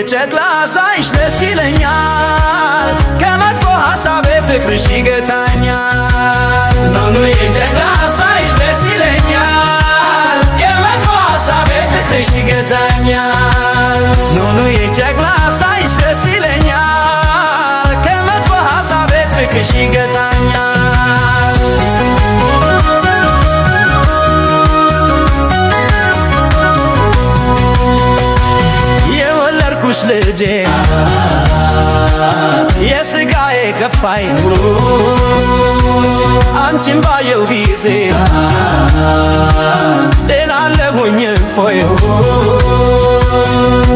ጨቅላ ሳይሽ ደስ ይለኛል ከመጥፎ ሐሳቤ ፍቅርሽ ይገታኛል። ኑኑ የጨቅላ ሳይሽ ደስ ይለኛል ከመጥፎ ሐሳቤ ፍቅርሽ ይገታኛል። ኑኑ የጨቅላ ሳይሽ ደስ ይለኛል ከመጥፎ ሐሳቤ ፍቅርሽ ይገታኛል። ልጄ የሥጋዬ ከፋይ አንቺን ባየው ጊዜ ሌላ ለሞኝ ሆይ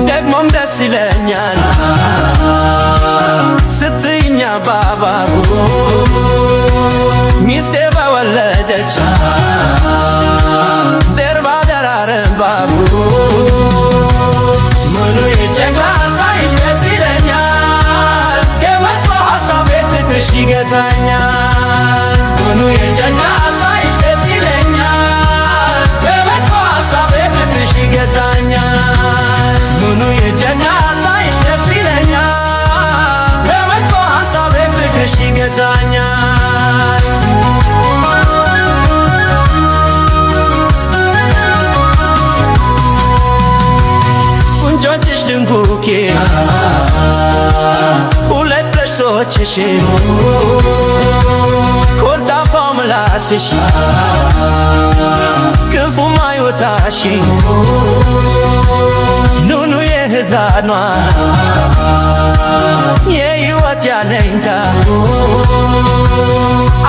ደግሞም ደስ ይለኛል ስትይኛ ባባሩ ሚስቴ በወለደች ደርባ ደራረን ባቡ ኑኑ የጨቅላ ሳይሽ ደስ ይለኛል ከመጥፎ ሐሳቤ ፍቅርሽ ይገታኛል። ኑኑ የጨቅላ ሳይሽ ደስ ይለኛል ከመጥፎ ሐሳቤ ፍቅርሽ ይገታኛል። ኑኑ የጨቅላ ሳይሽ ደስ ይለኛል ከመጥፎ ሐሳቤ ፍቅርሽ ይገታኛል። ቁንጮችሽ ድንኩኬ ሁለት ጥርሶችሽ ኮርታፋው ምላስሽ ክፉ ማይወጣሽ ኑኑ የሕፃኗ የሕይወት ያለኝታ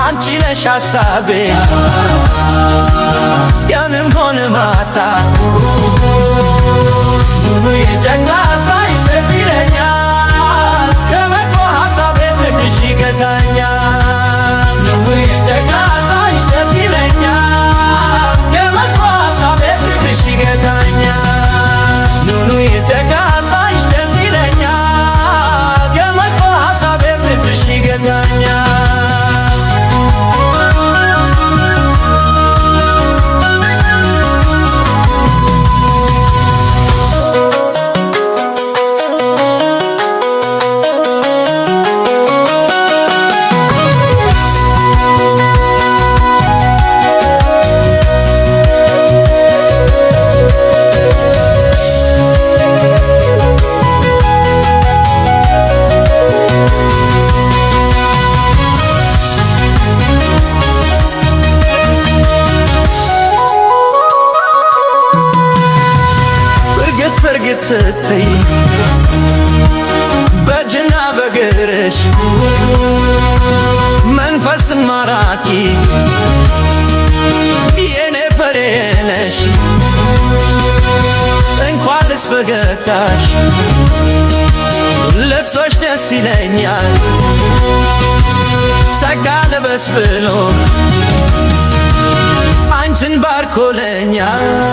አንቺ ነሽ ሐሳቤ ቀንም ሆነ ማታ ኑኑ የጨቅላ ሳይሽ ደስ ይለኛል ከመጥፎ ሐሳቤ ፍቅርሽ ይገታኛል። ኑኑ የጨቅላ ሳይሽ ደስ ይለኛል ከመጥፎ ሐሳቤ ፍቅርሽ ይገታኛል። ኑኑ የጨቅላ ሳይሽ ደስ ይለኛል ከመጥፎ ሐሳቤ ፍቅርሽ ይገታኛል። ፍርግት ስትይ በእጅና በእግርሽ መንፈስ ማራኪ የኔ ፍሬ ነሽ እንኳንስ ፈገግታሽ ልብሶሽ ደስ ይለኛል ጸጋ ልበስ ብሎ አንቺን ባርኮለኛል።